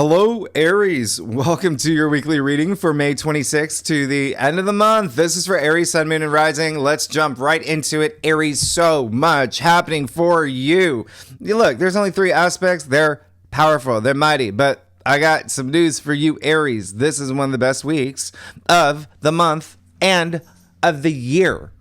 Hello, Aries. Welcome to your weekly reading for May 26th to the end of the month. This is for Aries, Sun, Moon, and Rising. Let's jump right into it. Aries, so much happening for you. Look, there's only 3 aspects. They're powerful. They're mighty. But I got some news for you, Aries. This is one of the best weeks of the month and of the year.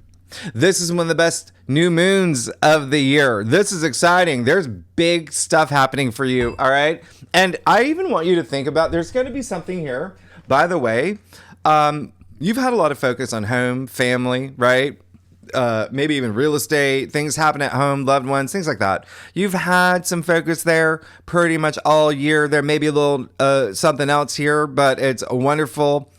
This is one of the best new moons of the year. This is exciting. There's big stuff happening for you, all right? And I even want you to think about, there's going to be something here. By the way, you've had a lot of focus on home, family, right? Maybe even real estate, things happen at home, loved ones, things like that. You've had some focus there pretty much all year. There may be a little something else here, but it's wonderful.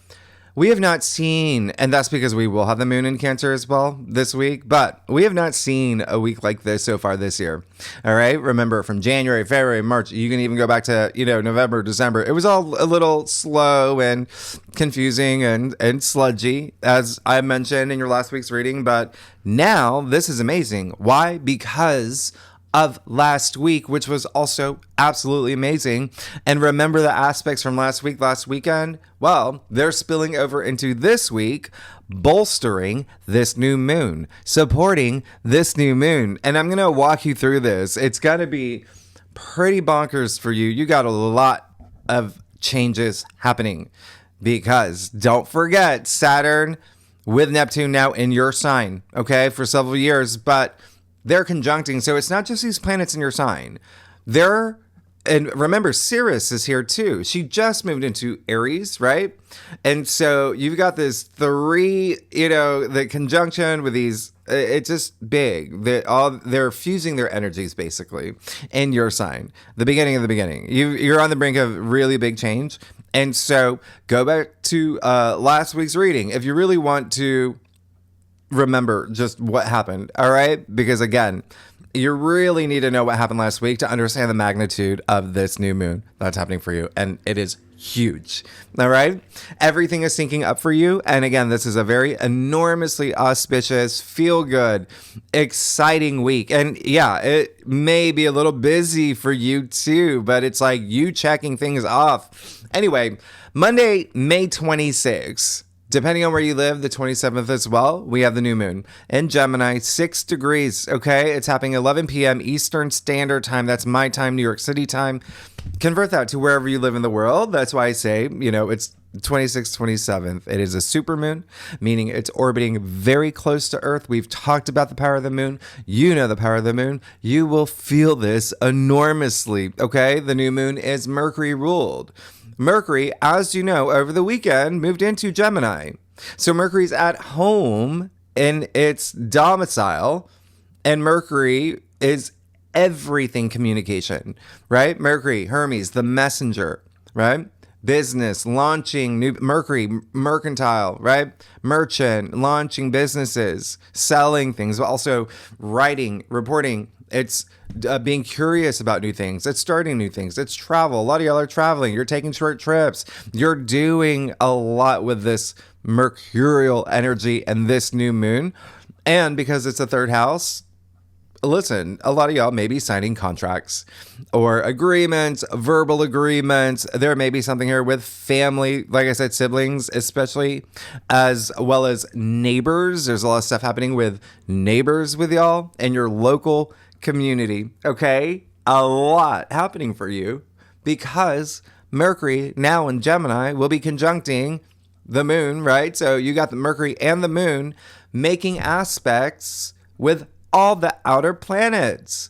We have not seen, and that's because we will have the moon in Cancer as well this week, but we have not seen a week like this so far this year. All right. Remember, from January, February, March, you can even go back to, November, December. It was all a little slow and confusing and sludgy, as I mentioned in your last week's reading. But now this is amazing. Why? Because of last week, which was also absolutely amazing. And remember the aspects from last weekend? Well, they're spilling over into this week, bolstering this new moon, supporting this new moon. And I'm going to walk you through this. It's going to be pretty bonkers for you. You got a lot of changes happening because don't forget Saturn with Neptune now in your sign, okay, for several years, but they're conjuncting. So it's not just these planets in your sign. And remember, Ceres is here too. She just moved into Aries, right? And so you've got this 3, the conjunction with these, it's just big. They're fusing their energies basically in your sign. The beginning of the beginning. You're on the brink of really big change. And so go back to last week's reading if you really want to remember just what happened, all right? Because again, you really need to know what happened last week to understand the magnitude of this new moon that's happening for you. And it is huge, all right? Everything is syncing up for you. And again, this is a very enormously auspicious, feel-good, exciting week. And yeah, it may be a little busy for you too, but it's like you checking things off. Anyway, Monday, May 26th. Depending on where you live, the 27th as well, we have the new moon in Gemini, 6 degrees, okay? It's happening 11 p.m. Eastern Standard Time. That's my time, New York City time. Convert that to wherever you live in the world. That's why I say, it's 26th, 27th. It is a supermoon, meaning it's orbiting very close to Earth. We've talked about the power of the moon. You know the power of the moon. You will feel this enormously, okay? The new moon is Mercury ruled. Mercury, as you know, over the weekend moved into Gemini. So Mercury's at home in its domicile, and Mercury is everything communication, right? Mercury, Hermes, the messenger, right? Business, launching new Mercury, mercantile, right? Merchant, launching businesses, selling things, but also writing, reporting. It's being curious about new things. It's starting new things. It's travel. A lot of y'all are traveling. You're taking short trips. You're doing a lot with this mercurial energy and this new moon. And because it's a 3rd house, listen, a lot of y'all may be signing contracts or agreements, verbal agreements. There may be something here with family, like I said, siblings, especially, as well as neighbors. There's a lot of stuff happening with neighbors with y'all and your local community, okay? A lot happening for you because Mercury now in Gemini will be conjuncting the moon, right? So you got the Mercury and the moon making aspects with all the outer planets.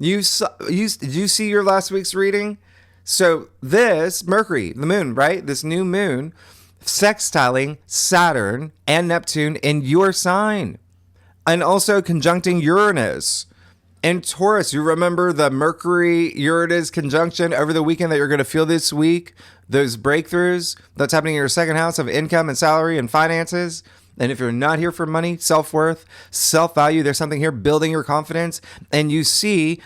Did you see your last week's reading? So this Mercury, the moon, right? This new moon sextiling Saturn and Neptune in your sign, and also conjuncting Uranus. And Taurus, you remember the Mercury-Uranus conjunction over the weekend that you're going to feel this week? Those breakthroughs that's happening in your 2nd house of income and salary and finances. And if you're not here for money, self-worth, self-value, there's something here building your confidence. And you see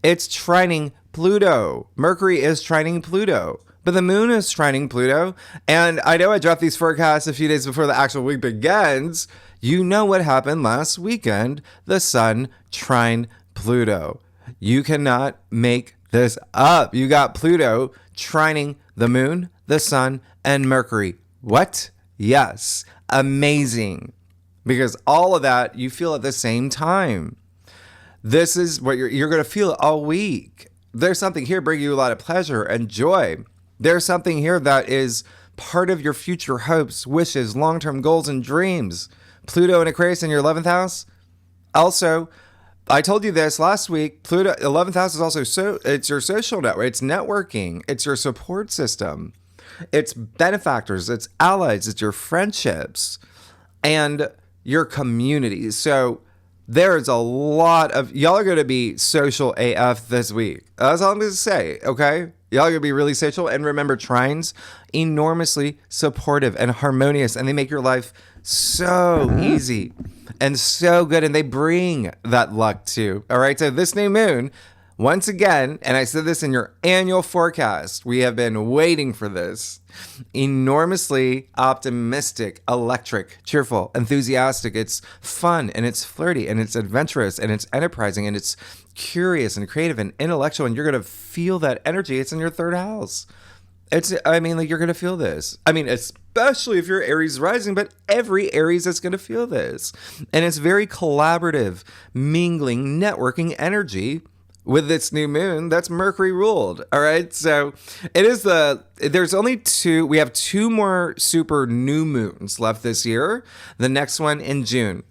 it's trining Pluto. Mercury is trining Pluto. But the moon is trining Pluto. And I know I dropped these forecasts a few days before the actual week begins. You know what happened last weekend. The sun trine Pluto. You cannot make this up. You got Pluto trining the moon, the sun, and Mercury. What? Yes. Amazing. Because all of that you feel at the same time. This is what you're going to feel all week. There's something here bringing you a lot of pleasure and joy. There's something here that is part of your future hopes, wishes, long-term goals, and dreams. Pluto in Aquarius in your 11th house. Also, I told you this last week. Pluto, 11th house is also it's your social network. It's networking. It's your support system. It's benefactors. It's allies. It's your friendships and your communities. So there's a lot of, y'all are going to be social AF this week. That's all I'm going to say, okay? Y'all are going to be really social. And remember, trines, enormously supportive and harmonious. And they make your life so easy and so good. And they bring that luck too. All right? So this new moon, once again, and I said this in your annual forecast, we have been waiting for this. Enormously optimistic, electric, cheerful, enthusiastic. It's fun and it's flirty and it's adventurous and it's enterprising and it's curious and creative and intellectual. And you're going to feel that energy. It's in your 3rd house. You're going to feel this. Especially if you're Aries rising, but every Aries is going to feel this. And it's very collaborative, mingling, networking energy. With this new moon, that's Mercury ruled. All right. So there's only we have 2 more super new moons left this year. The next one in June.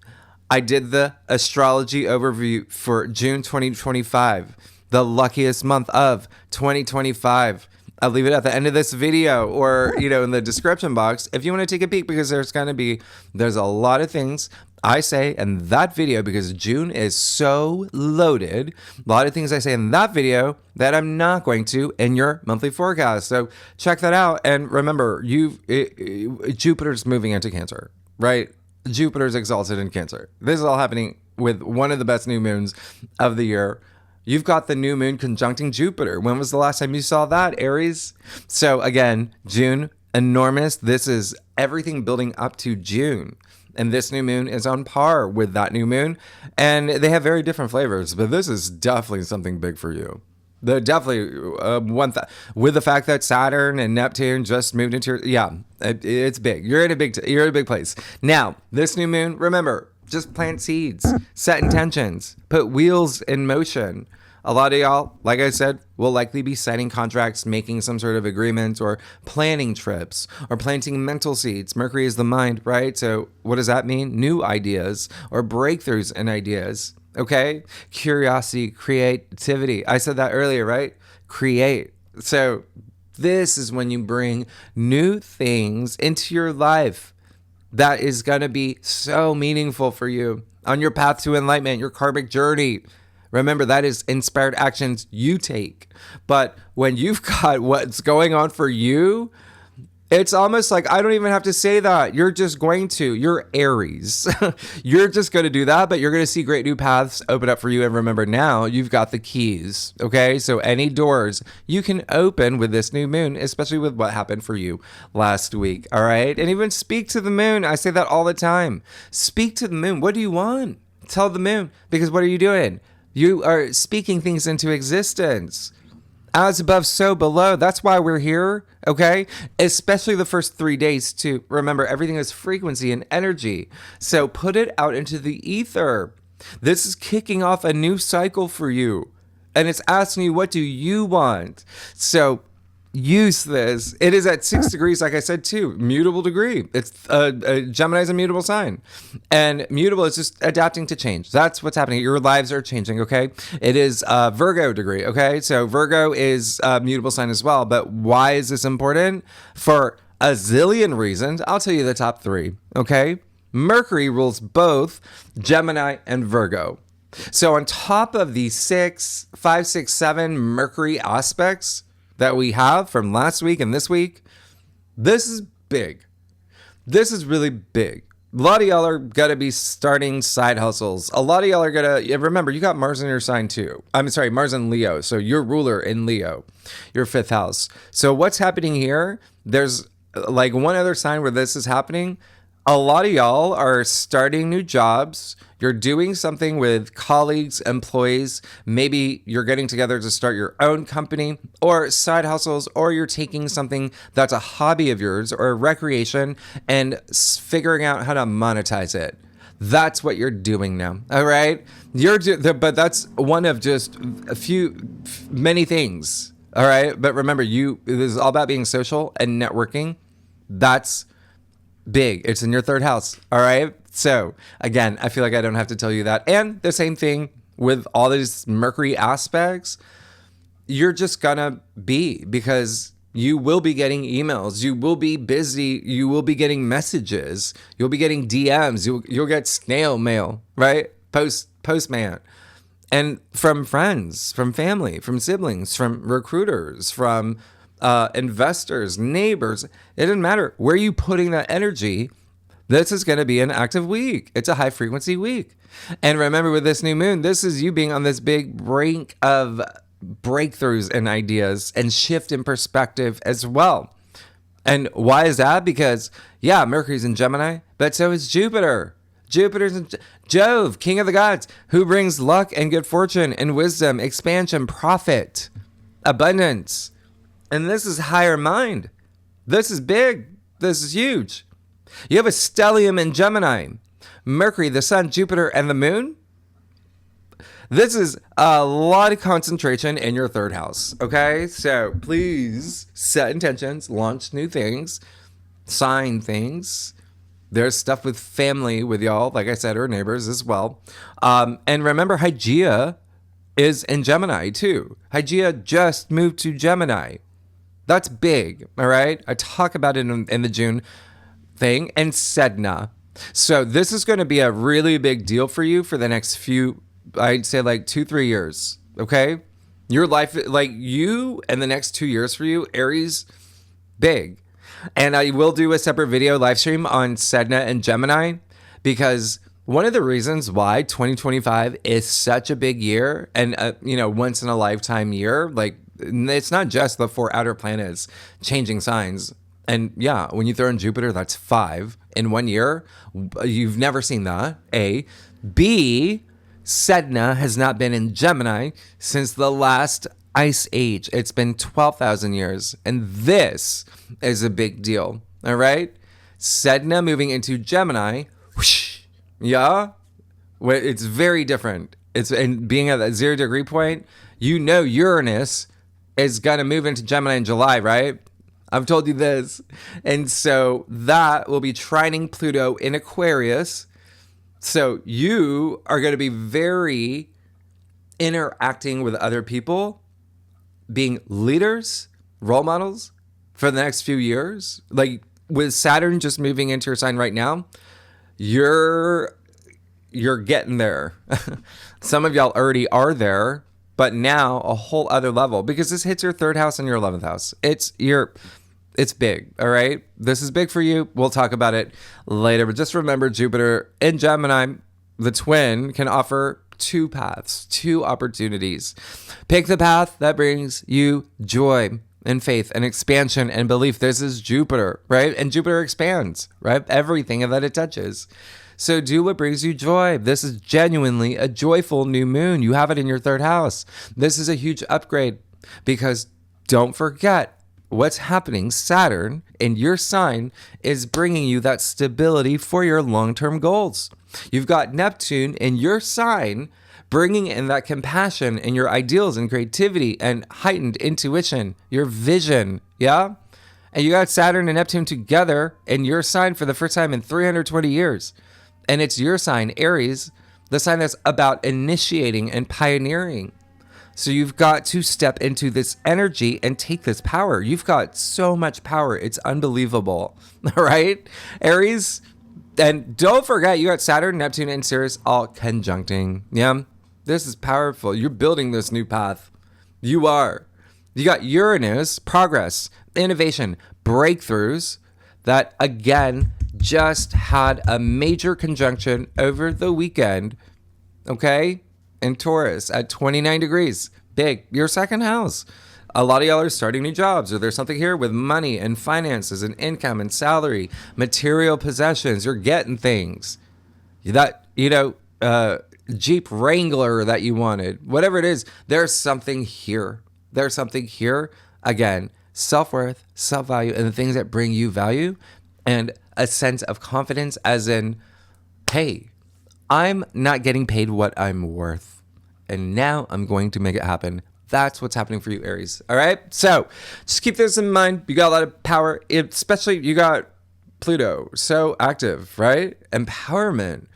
I did the astrology overview for June 2025, the luckiest month of 2025. I'll leave it at the end of this video or, in the description box if you want to take a peek, because there's a lot of things I say in that video, because June is so loaded. A lot of things I say in that video that I'm not going to in your monthly forecast. So check that out. And remember, Jupiter's moving into Cancer, right? Jupiter's exalted in Cancer. This is all happening with one of the best new moons of the year. You've got the new moon conjuncting Jupiter. When was the last time you saw that, Aries? So again, June, enormous. This is everything building up to June. And this new moon is on par with that new moon. And they have very different flavors, but this is definitely something big for you. With the fact that Saturn and Neptune just moved into it's big. You're in a big place. Now, this new moon, remember, just plant seeds, set intentions, put wheels in motion. A lot of y'all, like I said, will likely be signing contracts, making some sort of agreements, or planning trips, or planting mental seeds. Mercury is the mind, right? So what does that mean? New ideas or breakthroughs in ideas, okay? Curiosity, creativity. I said that earlier, right? Create. So this is when you bring new things into your life that is going to be so meaningful for you on your path to enlightenment, your karmic journey. Remember, that is inspired actions you take. But when you've got what's going on for you, it's almost like I don't even have to say that. You're just going to. You're Aries. You're just going to do that, but you're going to see great new paths open up for you. And remember, now you've got the keys, okay? So any doors you can open with this new moon, especially with what happened for you last week, all right? And even speak to the moon. I say that all the time. Speak to the moon. What do you want? Tell the moon, because what are you doing? You are speaking things into existence. As above, so below. That's why we're here, okay? Especially the first 3 days, too. Remember, everything is frequency and energy. So put it out into the ether. This is kicking off a new cycle for you. And it's asking you, what do you want? So use this. It is at 6 degrees, like I said, too. Mutable degree. It's Gemini's a mutable sign. And mutable is just adapting to change. That's what's happening. Your lives are changing, okay? It is Virgo degree, okay? So Virgo is a mutable sign as well. But why is this important? For a zillion reasons. I'll tell you the top 3, okay? Mercury rules both Gemini and Virgo. So on top of the 5, 6, 7 Mercury aspects that we have from last week and this week, this is big. This is really big. A lot of y'all are going to be starting side hustles. A lot of y'all are going to, remember, you got Mars in your sign too. Mars in Leo. So your ruler in Leo, your 5th house. So what's happening here? There's like one other sign where this is happening. A lot of y'all are starting new jobs. You're doing something with colleagues, employees. Maybe you're getting together to start your own company or side hustles, or you're taking something that's a hobby of yours or a recreation and figuring out how to monetize it. That's what you're doing now. All right. But that's one of just many things. All right. But remember, this is all about being social and networking. That's big. It's in your third house. All right. So again, I feel like I don't have to tell you that. And the same thing with all these Mercury aspects. You're just gonna be, because you will be getting emails. You will be busy. You will be getting messages. You'll be getting DMs. You'll get snail mail, right? Postman. And from friends, from family, from siblings, from recruiters, from investors, neighbors. It doesn't matter where you putting that energy. This is going to be an active week. It's a high frequency week. And remember, with this new moon, this is you being on this big brink of breakthroughs and ideas and shift in perspective as well. And why is that? Because, yeah, Mercury's in Gemini, but so is Jupiter. Jupiter's in Jove, king of the gods, who brings luck and good fortune and wisdom, expansion, profit, abundance. And this is higher mind. This is big. This is huge. You have a stellium in Gemini. Mercury, the sun, Jupiter, and the moon. This is a lot of concentration in your third house. Okay? So please set intentions, launch new things, sign things. There's stuff with family with y'all, like I said, or neighbors as well. And remember, Hygeia is in Gemini too. Hygeia just moved to Gemini. That's big, all right? I talk about it in the June thing. And Sedna. So this is going to be a really big deal for you for the next few, I'd say like 2-3 years, okay? Your life, like you and the next 2 years for you, Aries, big. And I will do a separate video live stream on Sedna and Gemini, because one of the reasons why 2025 is such a big year and, once in a lifetime year, like it's not just the 4 outer planets changing signs. And yeah, when you throw in Jupiter, that's 5 in 1 year. You've never seen that. A. B. Sedna has not been in Gemini since the last ice age. It's been 12,000 years. And this is a big deal. All right. Sedna moving into Gemini. Whoosh, yeah. It's very different. And being at that 0 degree point, Uranus is going to move into Gemini in July, right? I've told you this. And so that will be trining Pluto in Aquarius. So you are going to be very interacting with other people, being leaders, role models for the next few years. Like with Saturn just moving into your sign right now, you're getting there. Some of y'all already are there, but now a whole other level, because this hits your 3rd house and your 11th house. It's big, all right? This is big for you. We'll talk about it later. But just remember, Jupiter in Gemini, the twin, can offer 2 paths, 2 opportunities. Pick the path that brings you joy and faith and expansion and belief. This is Jupiter, right? And Jupiter expands, right? Everything that it touches. So do what brings you joy. This is genuinely a joyful new moon. You have it in your 3rd house. This is a huge upgrade, because don't forget, what's happening, Saturn in your sign is bringing you that stability for your long-term goals. You've got Neptune in your sign bringing in that compassion and your ideals and creativity and heightened intuition, your vision, yeah? And you got Saturn and Neptune together in your sign for the first time in 320 years. And it's your sign, Aries, the sign that's about initiating and pioneering. So you've got to step into this energy and take this power. You've got so much power. It's unbelievable. All right, Aries. And don't forget, you got Saturn, Neptune, and Sirius all conjuncting. Yeah, this is powerful. You're building this new path. You are. You got Uranus, progress, innovation, breakthroughs that, again, just had a major conjunction over the weekend. Okay? In Taurus at 29 degrees. Big. Your 2nd house. A lot of y'all are starting new jobs, or there's something here with money and finances and income and salary, material possessions. You're getting things that, Jeep Wrangler that you wanted, whatever it is, there's something here. There's something here. Again, self-worth, self-value, and the things that bring you value and a sense of confidence as in, hey, I'm not getting paid what I'm worth. And now I'm going to make it happen. That's what's happening for you, Aries. All right. So just keep this in mind. You got a lot of power, especially you got Pluto so active, right? Empowerment,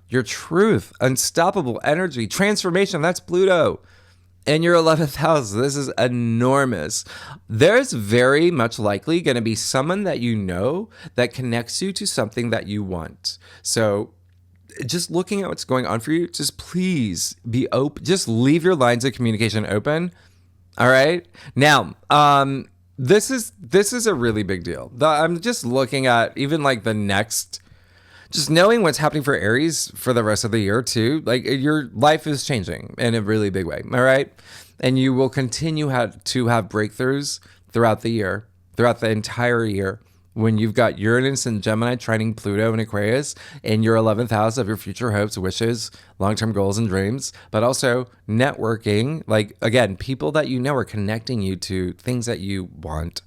your truth, unstoppable energy, transformation. That's Pluto. In your 11th house, this is enormous. There's very much likely going to be someone that you know that connects you to something that you want. So just looking at what's going on for you, just please be open. Just leave your lines of communication open. All right. Now, this is a really big deal. I'm just looking at even like the next, just knowing what's happening for Aries for the rest of the year too. Like your life is changing in a really big way. All right. And you will continue to have breakthroughs throughout the year, throughout the entire year. When you've got Uranus and Gemini trining Pluto and Aquarius in your 11th house of your future hopes, wishes, long-term goals and dreams, but also networking, like, again, people that you know are connecting you to things that you want.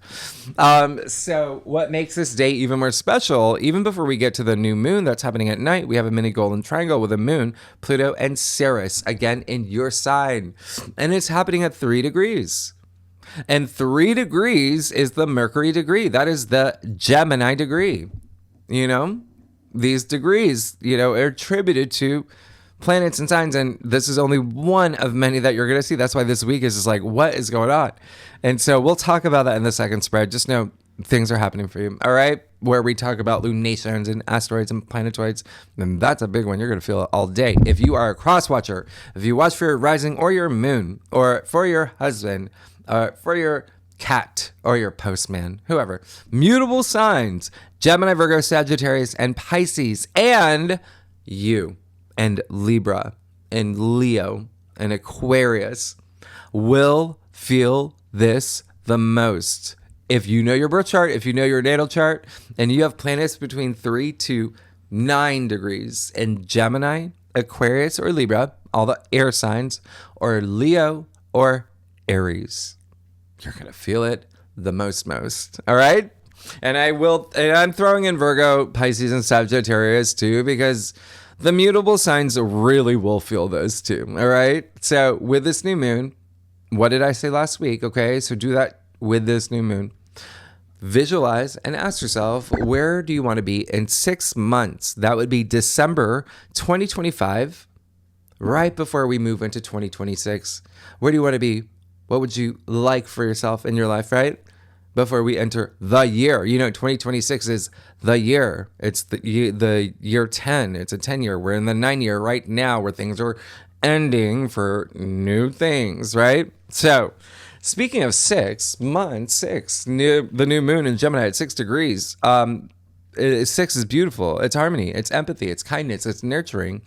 So what makes this day even more special, even before we get to the new moon that's happening at night, we have a mini golden triangle with a moon, Pluto, and Ceres, again, in your sign. And it's happening at 3 degrees. And 3 degrees is the Mercury degree. That is the Gemini degree. These degrees, are attributed to planets and signs. And this is only one of many that you're going to see. That's why this week is just like, what is going on? And so we'll talk about that in the second spread. Just know things are happening for you. All right. Where we talk about lunations and asteroids and planetoids. And that's a big one. You're going to feel it all day. If you are a cross watcher, if you watch for your rising or your moon, or for your husband, for your cat or your postman, whoever. Mutable signs, Gemini, Virgo, Sagittarius, and Pisces, and you, and Libra, and Leo, and Aquarius will feel this the most. If you know your birth chart, if you know your natal chart, and you have planets between 3 to 9 degrees in Gemini, Aquarius, or Libra, all the air signs, or Leo, or Aries, you're going to feel it the most. All right. And I'm throwing in Virgo, Pisces, and Sagittarius too, because the mutable signs really will feel those too. All right. So with this new moon, what did I say last week? Okay. So do that with this new moon. Visualize and ask yourself, where do you want to be in 6 months? That would be December 2025, right before we move into 2026. Where do you want to be? What would you like for yourself in your life, right? Before we enter the year. 2026 is the year. It's the year 10. It's a 10 year. We're in the 9 year right now where things are ending for new things, right? So speaking of 6 months, the new moon in Gemini at 6 degrees. 6 is beautiful. It's harmony. It's empathy. It's kindness. It's nurturing.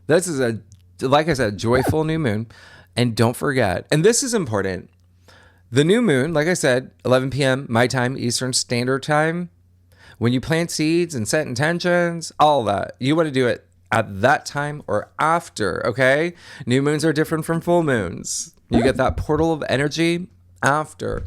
This is like I said, joyful new moon. And don't forget, and this is important, the new moon, like I said, 11 p.m. my time, Eastern Standard Time. When you plant seeds and set intentions, all that, you want to do it at that time or after, okay? New moons are different from full moons. You get that portal of energy after.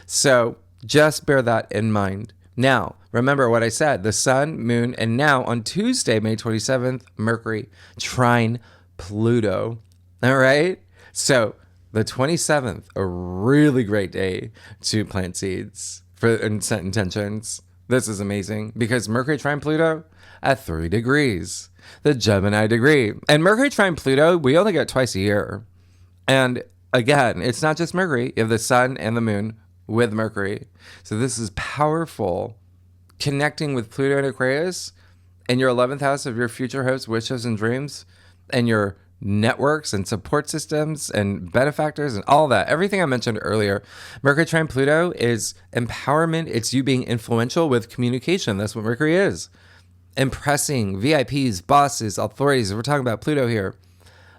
So just bear that in mind. Now, remember what I said, the sun, moon, and now on Tuesday, May 27th, Mercury trine Pluto. All right? So the 27th, a really great day to plant seeds and set intentions. This is amazing because Mercury trine Pluto at 3 degrees, the Gemini degree. And Mercury trine Pluto, we only get twice a year. And again, it's not just Mercury. You have the sun and the moon with Mercury. So this is powerful. Connecting with Pluto and Aquarius in your 11th house of your future hopes, wishes, and dreams, and your networks and support systems and benefactors and all that. Everything I mentioned earlier. Mercury trine Pluto is empowerment. It's you being influential with communication. That's what Mercury is. Impressing VIPs, bosses, authorities. We're talking about Pluto here.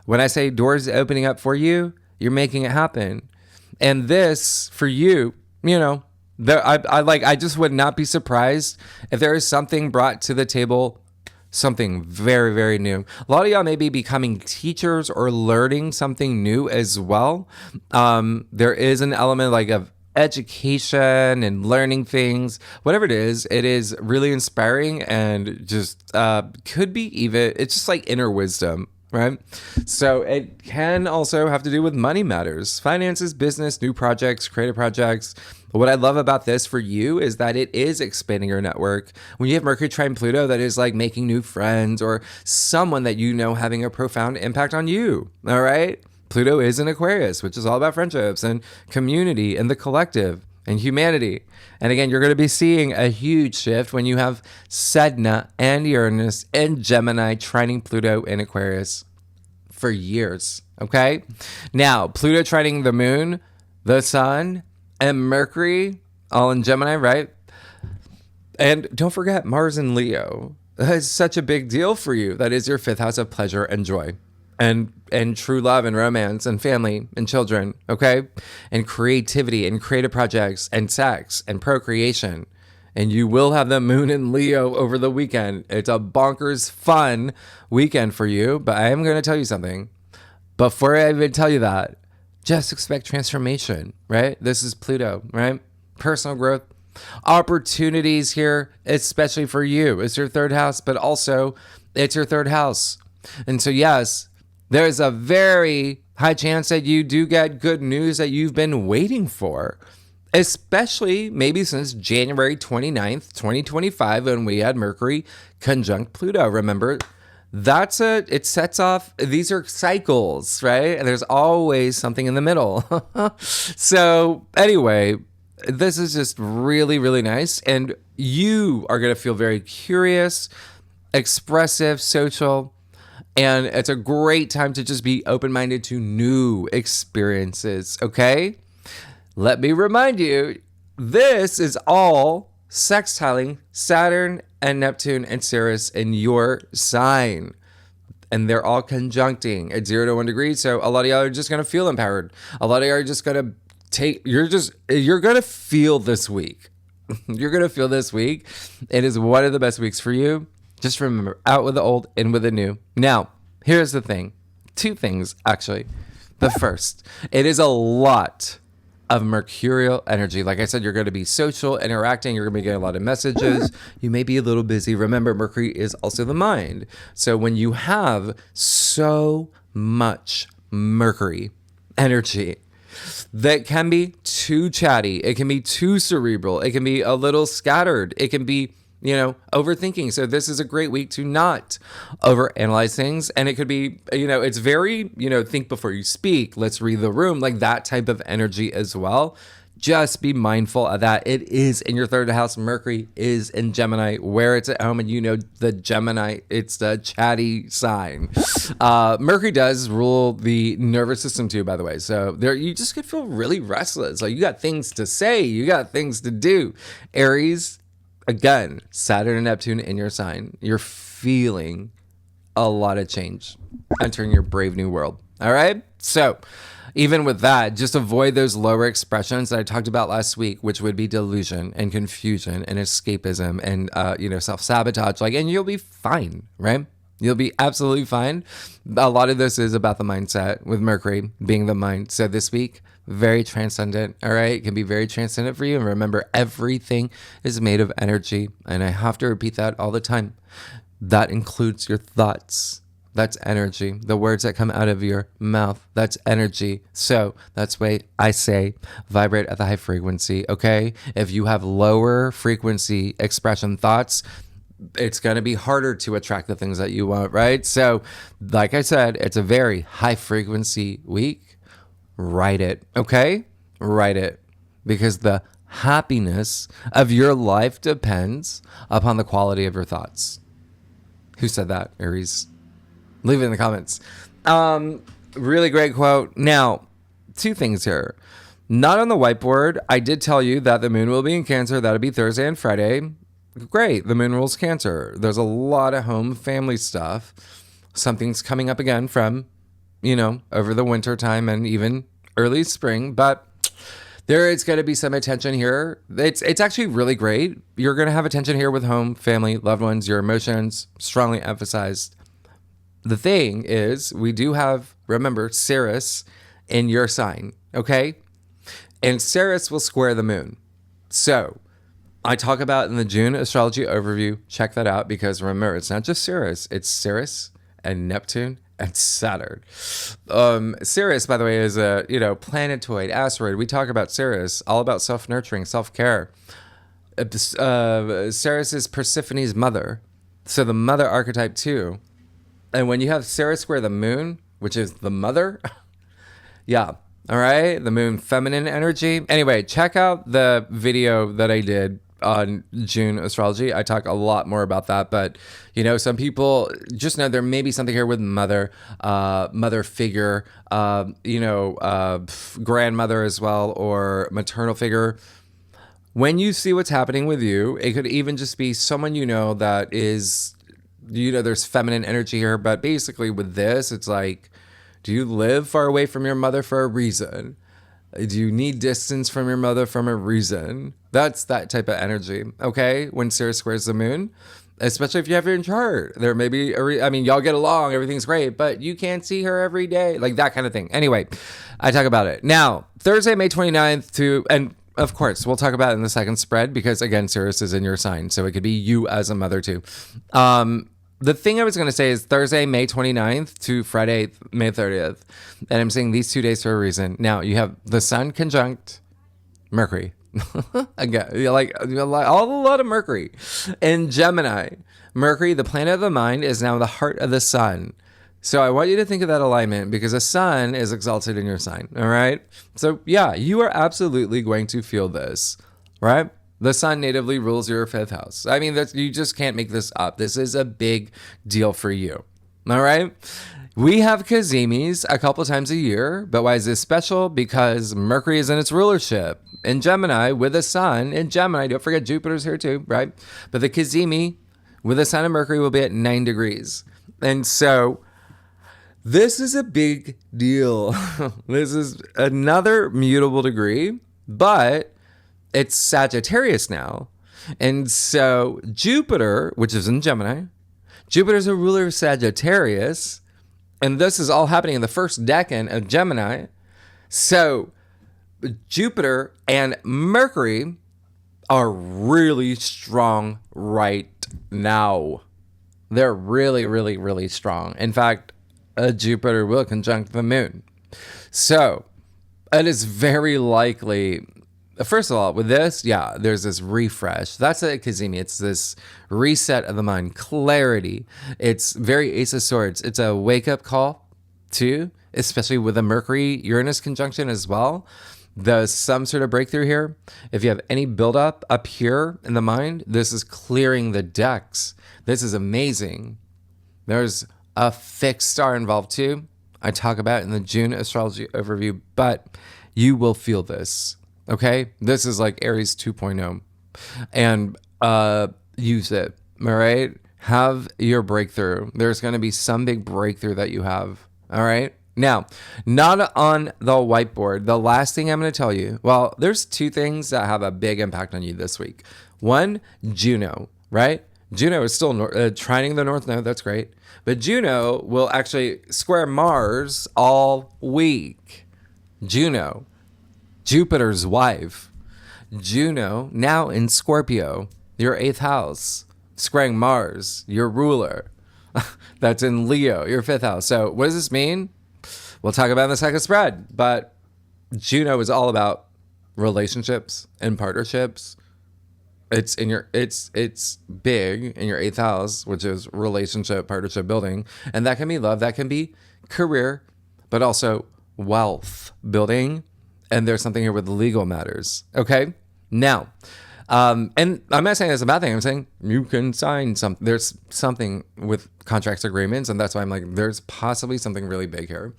When I say doors opening up for you, you're making it happen. And this for you, I just would not be surprised if there is something brought to the table, something very, very new. A lot of y'all may be becoming teachers or learning something new as well. There is an element like of education and learning things, whatever it is really inspiring and just could be even, it's just like inner wisdom, right? So it can also have to do with money matters, finances, business, new projects, creative projects. What I love about this for you is that it is expanding your network. When you have Mercury trine Pluto, that is like making new friends or someone that you know having a profound impact on you, all right? Pluto is in Aquarius, which is all about friendships and community and the collective and humanity. And again, you're going to be seeing a huge shift when you have Sedna and Uranus and Gemini trining Pluto in Aquarius for years, okay? Now, Pluto trining the moon, the sun, and Mercury, all in Gemini, right? And don't forget Mars in Leo. That is such a big deal for you. That is your 5th house of pleasure and joy. And true love and romance and family and children, okay? And creativity and creative projects and sex and procreation. And you will have the moon in Leo over the weekend. It's a bonkers fun weekend for you, but I am going to tell you something. Before I even tell you that, just expect transformation, right? This is Pluto, right? Personal growth, opportunities here, especially for you. It's your 3rd house, but also it's your 3rd house. And so, yes, there's a very high chance that you do get good news that you've been waiting for, especially maybe since January 29th, 2025, when we had Mercury conjunct Pluto. Remember, it sets off, these are cycles, right? And there's always something in the middle. So anyway, this is just really, really nice. And you are going to feel very curious, expressive, social. And it's a great time to just be open-minded to new experiences, okay? Let me remind you, this is all sextiling Saturn and Neptune and Ceres in your sign. And they're all conjuncting at 0 to 1 degree. So a lot of y'all are just going to feel empowered. A lot of y'all are just going to you're going to feel this week. You're going to feel this week. It is one of the best weeks for you. Just remember, out with the old, in with the new. Now, here's the thing. 2 things, actually. The first, it is a lot of mercurial energy. Like I said, you're going to be social, interacting. You're going to be getting a lot of messages. You may be a little busy. Remember, Mercury is also the mind. So when you have so much Mercury energy, that can be too chatty. It can be too cerebral. It can be a little scattered. It can be overthinking. So this is a great week to not overanalyze things. And it could be, it's very, think before you speak. Let's read the room, like that type of energy as well. Just be mindful of that. It is in your 3rd house. Mercury is in Gemini, where it's at home. And the Gemini, it's the chatty sign. Mercury does rule the nervous system too, by the way. So there, you just could feel really restless. Like you got things to say. You got things to do. Aries, again, Saturn and Neptune in your sign. You're feeling a lot of change entering your brave new world. All right? So even with that, just avoid those lower expressions that I talked about last week, which would be delusion and confusion and escapism and, self-sabotage. And you'll be fine, right? You'll be absolutely fine. A lot of this is about the mindset, with Mercury being the mind. So this week, very transcendent, all right? It can be very transcendent for you. And remember, everything is made of energy. And I have to repeat that all the time. That includes your thoughts. That's energy. The words that come out of your mouth, that's energy. So that's why I say vibrate at the high frequency, okay? If you have lower frequency expression thoughts, it's going to be harder to attract the things that you want, right? So like I said, it's a very high frequency week. Write it, okay? Write it. Because the happiness of your life depends upon the quality of your thoughts. Who said that, Aries? Leave it in the comments. Really great quote. Now, 2 things here. Not on the whiteboard. I did tell you that the moon will be in Cancer. That'll be Thursday and Friday. Great. The moon rules Cancer. There's a lot of home family stuff. Something's coming up again from, over the winter time and even early spring. But There is going to be some attention here. It's actually really great. You're going to have attention here with home, family, loved ones, your emotions, strongly emphasized. The thing is, we do have, remember, Ceres in your sign, okay? And Ceres will square the moon. So I talk about in the June astrology overview. Check that out because remember, it's not just Ceres. It's Ceres and Neptune and Saturn. Ceres, by the way, is a planetoid, asteroid. We talk about Ceres, all about self-nurturing, self-care. Ceres is Persephone's mother. So the mother archetype too. And when you have Ceres square the moon, which is the mother, yeah, all right, the moon feminine energy. Anyway, check out the video that I did on June astrology. I talk a lot more about that, but some people just know there may be something here with mother figure, grandmother as well, or maternal figure. When you see what's happening with you, it could even just be someone that is, there's feminine energy here, but basically with this, it's like, do you live far away from your mother for a reason? Do you need distance from your mother from a reason? That's that type of energy, okay? When Ceres squares the moon, especially if you have your chart. There may be, y'all get along, everything's great, but you can't see her every day, like that kind of thing. Anyway, I talk about it. Now, Thursday, May 29th and of course, we'll talk about it in the second spread because, again, Ceres is in your sign, so it could be you as a mother too. The thing I was going to say is Thursday, May 29th to Friday, May 30th. And I'm saying these 2 days for a reason. Now, you have the Sun conjunct Mercury. Again, a lot of Mercury. In Gemini, Mercury, the planet of the mind, is now the heart of the sun. So I want you to think of that alignment because the sun is exalted in your sign, all right? So yeah, you are absolutely going to feel this, right? The sun natively rules your 5th house. You just can't make this up. This is a big deal for you, all right? We have Kazimis a couple times a year, but why is this special? Because Mercury is in its rulership in Gemini with the sun in Gemini. Don't forget Jupiter's here too, right? But the Kazimi with the sun and Mercury will be at 9 degrees. And so this is a big deal. This is another mutable degree, but it's Sagittarius now. And so Jupiter, which is in Gemini, Jupiter's a ruler of Sagittarius. And this is all happening in the first decan of Gemini. So Jupiter and Mercury are really strong right now. They're really, really, really strong. In fact, Jupiter will conjunct the moon. So it is very likely, first of all, with this, yeah, there's this refresh. That's a Kazimi. It's this reset of the mind, clarity. It's very Ace of Swords. It's a wake-up call, too, especially with a Mercury-Uranus conjunction as well. There's some sort of breakthrough here. If you have any buildup up here in the mind, this is clearing the decks. This is amazing. There's a fixed star involved too. I talk about it in the June astrology overview, but you will feel this, okay? This is like Aries 2.0 and use it, all right? Have your breakthrough. There's going to be some big breakthrough that you have, all right? Now, not on the whiteboard. The last thing I'm going to tell you, well, there's 2 things that have a big impact on you this week. One, Juno, right? Juno is still trining the North Node. That's great. But Juno will actually square Mars all week. Juno, Jupiter's wife. Juno, now in Scorpio, your 8th house, squaring Mars, your ruler. That's in Leo, your 5th house. So what does this mean? We'll talk about in the second spread. But Juno is all about relationships and partnerships. It's big in your 8th house, which is relationship, partnership building. And that can be love, that can be career, but also wealth building. And there's something here with legal matters. Okay. Now, and I'm not saying that's a bad thing. I'm saying you can sign something. There's something with contracts, agreements. And that's why I'm like, there's possibly something really big here.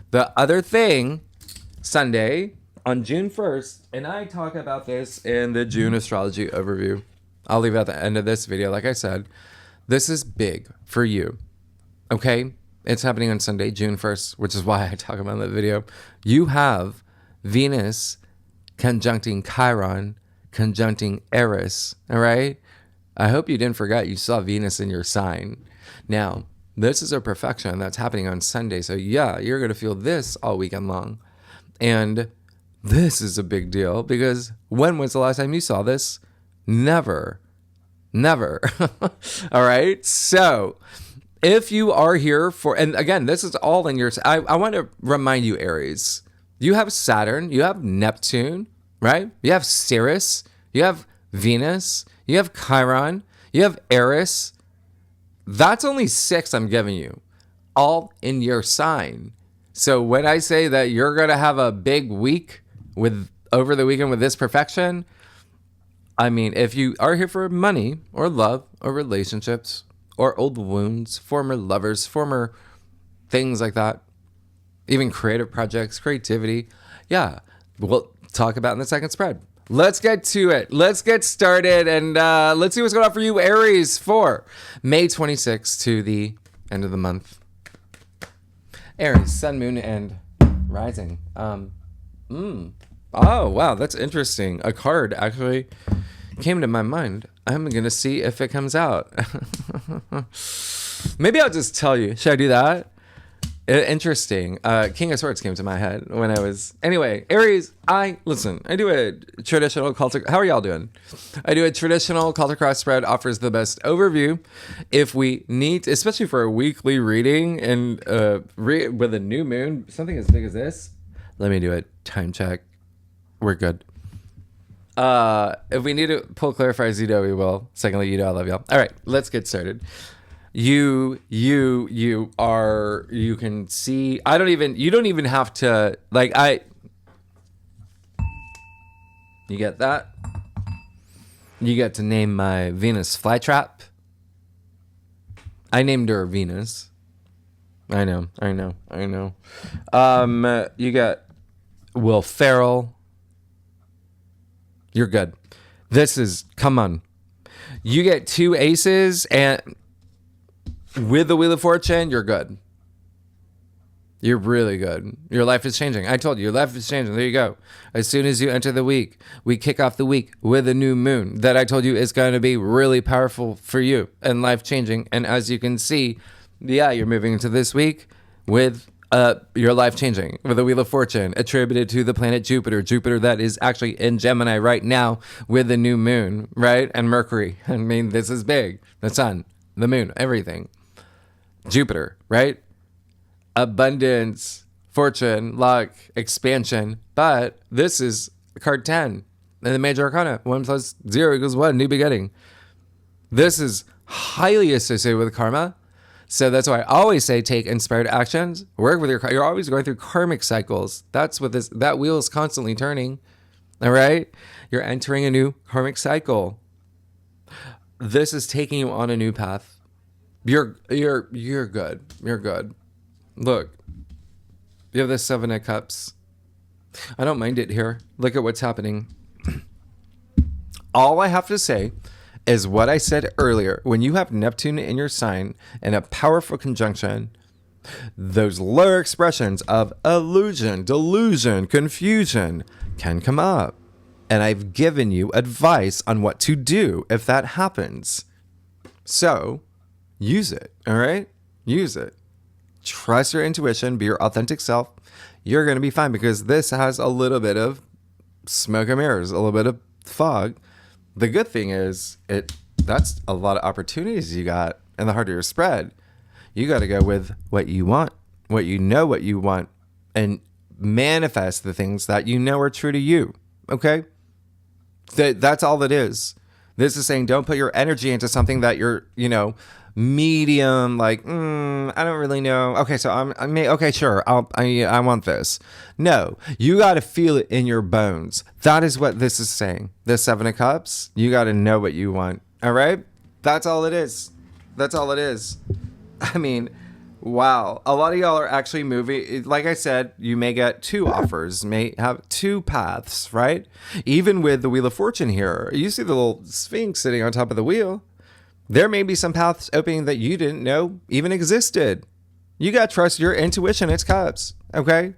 The other thing, Sunday, on June 1st, and I talk about this in the June astrology overview. I'll leave it at the end of this video. Like I said, this is big for you, okay? It's happening on Sunday, June 1st, which is why I talk about that video. You have Venus conjuncting Chiron, conjuncting Aries. All right. I hope you didn't forget you saw Venus in your sign. Now, this is a perfection that's happening on Sunday. So yeah, you're going to feel this all weekend long. And this is a big deal because when was the last time you saw this? Never. All right. So if you are here for, and again, this is all in your, I want to remind you, Aries, you have Saturn, you have Neptune, right? You have Ceres, you have Venus, you have Chiron, you have Aries. That's only 6 I'm giving you, all in your sign. So when I say that you're going to have a big week over the weekend with this perfection, I mean, if you are here for money or love or relationships or old wounds, former lovers, former things like that, even creative projects, creativity, yeah, we'll talk about in the second spread. Let's get to it. Let's get started and let's see what's going on for you, Aries, for May 26th to the end of the month. Aries, Sun, Moon, and Rising. Oh, wow, that's interesting. A card actually came to my mind. I'm going to see if it comes out. Maybe I'll just tell you. Should I do that? Interesting. King of Swords came to my head when I was... Anyway, Aries, I do a traditional cultic... How are y'all doing? I do a traditional cultic cross spread, offers the best overview. If we need, especially for a weekly reading and with a new moon, something as big as this, let me do a time check. We're good. If we need to pull clarify Zito, we will. Secondly, you know I love y'all. All right, let's get started. You can see, you don't even have to, you get that? You get to name my Venus flytrap. I named her Venus. I know. You got Will Ferrell. You're good. Come on. You get 2 aces and with the Wheel of Fortune, you're good. You're really good. Your life is changing. I told you, your life is changing. There you go. As soon as you enter the week, we kick off the week with a new moon that I told you is going to be really powerful for you and life changing. And as you can see, yeah, you're moving into this week with your life changing with the Wheel of Fortune attributed to the planet Jupiter that is actually in Gemini right now with the new moon, right? And Mercury. I mean, this is big. The sun, the moon, everything. Jupiter, right? Abundance, fortune, luck, expansion. But this is card 10 in the major arcana. 1 plus 0 equals 1, new beginning. This is highly associated with karma. So that's why I always say take inspired actions. Work with you're always going through karmic cycles. That's what that wheel is constantly turning. All right? You're entering a new karmic cycle. This is taking you on a new path. You're good. You're good. Look. You have the 7 of Cups. I don't mind it here. Look at what's happening. All I have to say is what I said earlier. When you have Neptune in your sign and a powerful conjunction, those lower expressions of illusion, delusion, confusion can come up. And I've given you advice on what to do if that happens. So use it, all right? Use it. Trust your intuition, be your authentic self. You're going to be fine because this has a little bit of smoke and mirrors, a little bit of fog. The good thing is that's a lot of opportunities you got in the heart of your spread. You got to go with what you want, what you want, and manifest the things that you know are true to you. Okay? That's all it is. This is saying don't put your energy into something that you're, medium, I don't really know. Okay, so okay, sure. I want this. No, you got to feel it in your bones. That is what this is saying. The 7 of Cups, you got to know what you want. All right? That's all it is. That's all it is. I mean, wow. A lot of y'all are actually moving. Like I said, you may get 2 offers, may have 2 paths, right? Even with the Wheel of Fortune here, you see the little Sphinx sitting on top of the wheel. There may be some paths opening that you didn't know even existed. You got to trust your intuition. It's Cups, okay?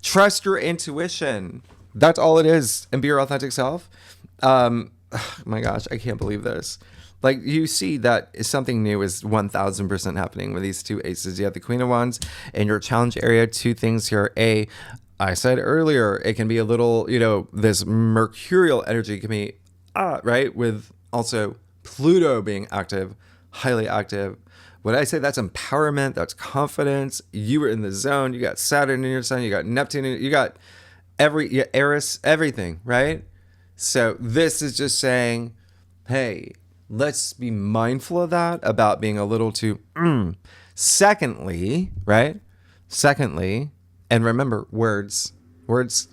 Trust your intuition. That's all it is. And be your authentic self. My gosh, I can't believe this. Like, you see that something new is 1000% happening with these two aces. You have the Queen of Wands in your challenge area. Two things here. I said earlier, it can be a little, this mercurial energy can be, right? With also Pluto being active, highly active. When I say that's empowerment, that's confidence. You were in the zone. You got Saturn in your sun. You got Neptune. You got Aries, everything, right? So this is just saying, hey, let's be mindful of that, about being a little too. Secondly, right? Secondly, and remember, words,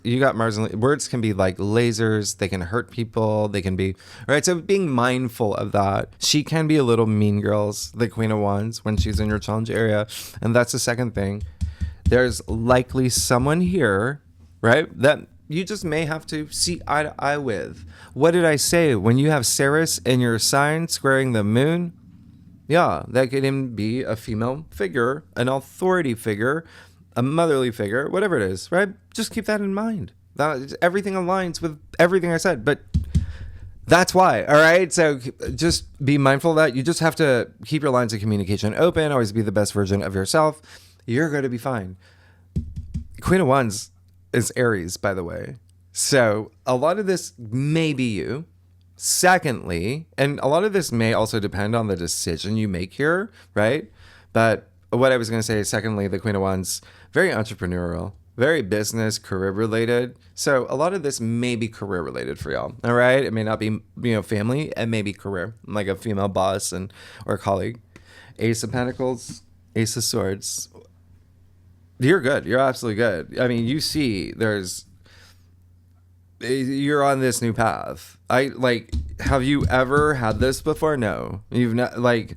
you got Mars and words can be like lasers. They can hurt people. They can be, right? So being mindful of that. She can be a little mean girls, the Queen of Wands, when she's in your challenge area. And that's the second thing. There's likely someone here, right, that you just may have to see eye to eye with. What did I say? When you have Ceres in your sign squaring the moon, yeah, that could even be a female figure, an authority figure, a motherly figure, whatever it is, right? Just keep that in mind. Everything aligns with everything I said, but that's why, all right? So just be mindful of that. You just have to keep your lines of communication open, always be the best version of yourself. You're going to be fine. Queen of Wands is Aries, by the way. So a lot of this may be you. Secondly, and a lot of this may also depend on the decision you make here, right? But what I was going to say is, secondly, the Queen of Wands, very entrepreneurial, very business, career related. So a lot of this may be career related for y'all. All right. It may not be, family. It may be career, like a female boss or colleague. Ace of Pentacles, Ace of Swords. You're good. You're absolutely good. I mean, you see you're on this new path. Have you ever had this before? No. You've not, did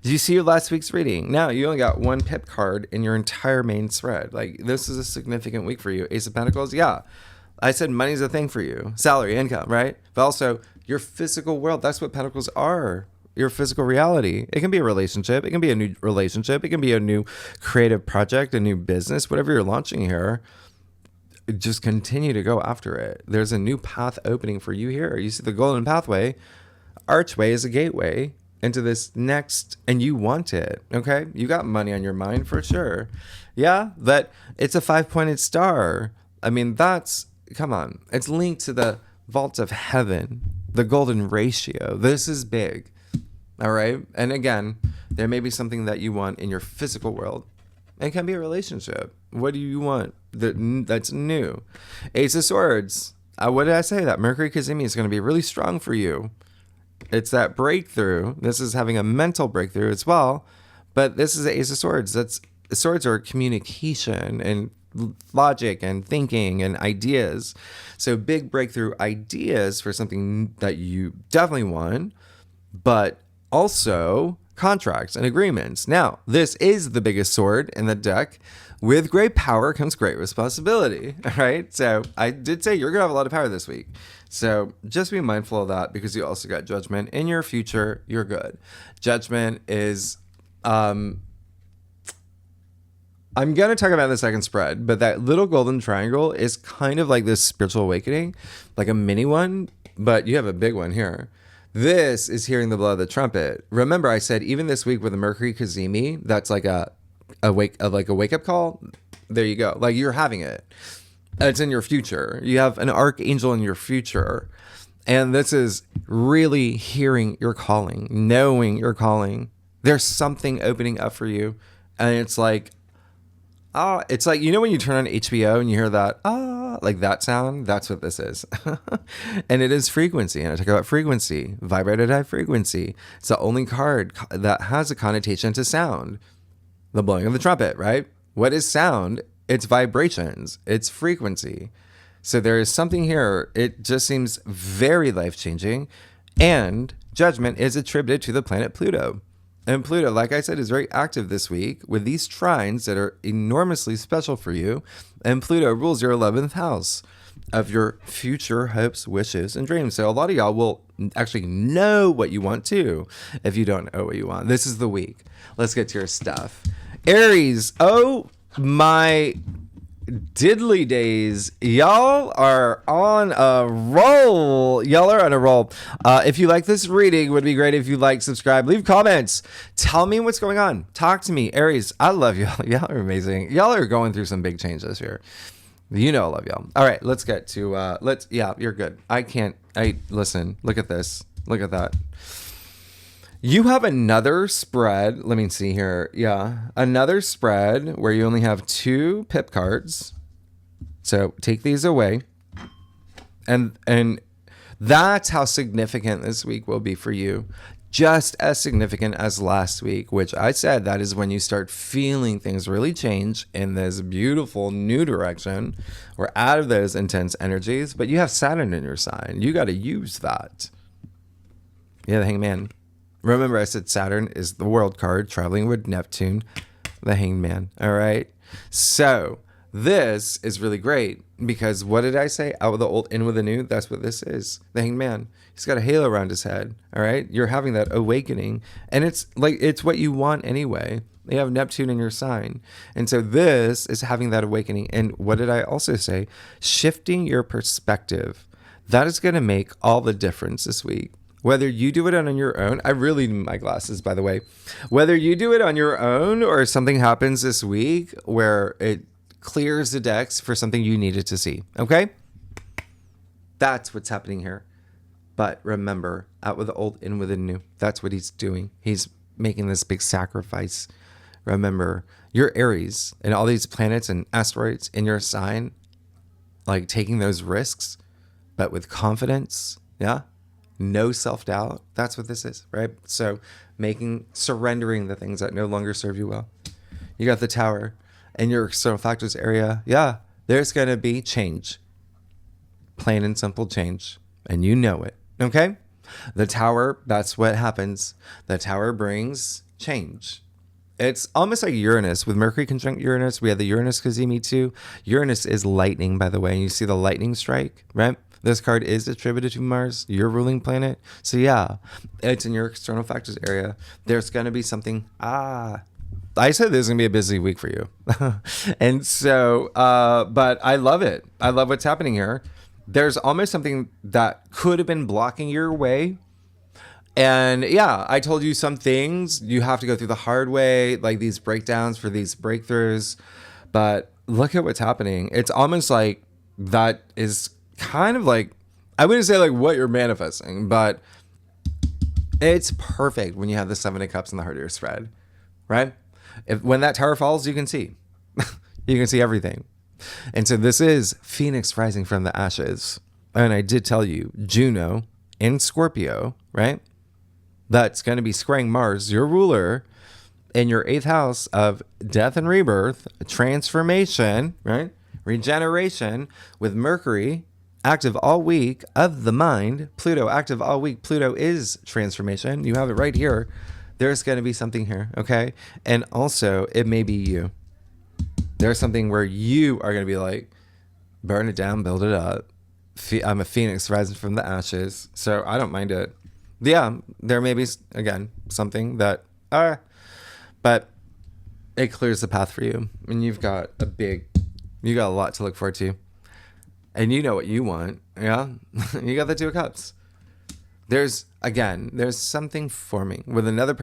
you see your last week's reading? No, you only got one pip card in your entire main spread. Like, this is a significant week for you. Ace of Pentacles, yeah. I said money's a thing for you. Salary, income, right? But also your physical world. That's what Pentacles are. Your physical reality. It can be a relationship. It can be a new relationship. It can be a new creative project, a new business, whatever you're launching here. Just continue to go after it. There's a new path opening for you here. You see the golden pathway. Archway is a gateway into this next, and you want it. Okay. You got money on your mind for sure. Yeah. But it's a 5-pointed star. I mean, come on. It's linked to the vault of heaven, the golden ratio. This is big. All right. And again, there may be something that you want in your physical world. It can be a relationship. What do you want that's new? Ace of Swords. What did I say? That Mercury Cazimi is going to be really strong for you. It's that breakthrough. This is having a mental breakthrough as well. But this is the Ace of Swords. Swords are communication and logic and thinking and ideas. So big breakthrough ideas for something that you definitely want, but also contracts and agreements. Now, this is the biggest sword in the deck. With great power comes great responsibility. All right. So I did say you're going to have a lot of power this week. So just be mindful of that, because you also got Judgment in your future. You're good. Judgment is, I'm going to talk about the second spread, but that little golden triangle is kind of like this spiritual awakening, like a mini one, but you have a big one here. This is hearing the blow of the trumpet. Remember, I said even this week with the Mercury Cazimi, that's like a wake up call. There you go. Like, you're having it. It's in your future. You have an archangel in your future, and this is really hearing your calling, knowing your calling. There's something opening up for you, and it's like when you turn on HBO and you hear that like that sound. That's what this is. And it is frequency. And I talk about frequency, vibrated high frequency. It's the only card that has a connotation to sound. The blowing of the trumpet, right? What is sound? It's vibrations. It's frequency. So there is something here. It just seems very life-changing. And Judgment is attributed to the planet Pluto. And Pluto, like I said, is very active this week with these trines that are enormously special for you. And Pluto rules your 11th house of your future hopes, wishes, and dreams. So a lot of y'all will actually know what you want too if you don't know what you want. This is the week. Let's get to your stuff. Aries. Oh my diddly days. Y'all are on a roll. Y'all are on a roll. If you like this reading, would be great if you like, subscribe, leave comments. Tell me what's going on. Talk to me. Aries, I love y'all. Y'all are amazing. Y'all are going through some big changes here. You know I love y'all. All right, let's get to, yeah, you're good. Listen, look at this. Look at that. You have another spread. Let me see here. Yeah. Another spread where you only have 2 pip cards. So take these away. And that's how significant this week will be for you. Just as significant as last week, which I said that is when you start feeling things really change in this beautiful new direction. We're out of those intense energies, but you have Saturn in your sign. You got to use that. Yeah, the Hangman. Remember, I said Saturn is the world card, traveling with Neptune, the Hanged Man. All right. So this is really great because what did I say? Out with the old, in with the new. That's what this is. The Hanged Man. He's got a halo around his head. All right. You're having that awakening. And it's what you want anyway. You have Neptune in your sign. And so this is having that awakening. And what did I also say? Shifting your perspective. That is going to make all the difference this week. Whether you do it on your own, I really need my glasses, by the way. Whether you do it on your own or something happens this week where it clears the decks for something you needed to see. Okay? That's what's happening here. But remember, out with the old, in with the new. That's what he's doing. He's making this big sacrifice. Remember, you're Aries and all these planets and asteroids in your sign, like taking those risks, but with confidence. Yeah? No self-doubt. That's what this is, right? So surrendering the things that no longer serve you well. You got the Tower in your external factors area. Yeah, there's going to be change. Plain and simple change. And you know it, okay? The Tower, that's what happens. The Tower brings change. It's almost like Uranus. With Mercury conjunct Uranus, we have the Uranus Cazimi too. Uranus is lightning, by the way. And you see the lightning strike, right? This card is attributed to Mars, your ruling planet. So yeah, it's in your external factors area. There's going to be something. I said there's going to be a busy week for you. And so, but I love it. I love what's happening here. There's almost something that could have been blocking your way. And yeah, I told you some things you have to go through the hard way, like these breakdowns for these breakthroughs. But look at what's happening. It's almost like that is kind of like, I wouldn't say like what you're manifesting, but it's perfect when you have the 7 of Cups in the heart of your spread, right? When that tower falls, you can see. You can see everything. And so this is Phoenix rising from the ashes. And I did tell you, Juno in Scorpio, right? That's going to be squaring Mars, your ruler, in your 8th house of death and rebirth, transformation, right? Regeneration, with Mercury active all week of the mind. Pluto active all week. Pluto is transformation. You have it right here. There's going to be something here, okay? And also, it may be you. There's something where you are going to be like, burn it down, build it up. I'm a phoenix rising from the ashes, so I don't mind it. Yeah, there may be, again, something that, but it clears the path for you. And you've got a lot to look forward to. And you know what you want, yeah? You got the 2 of Cups. There's something forming with another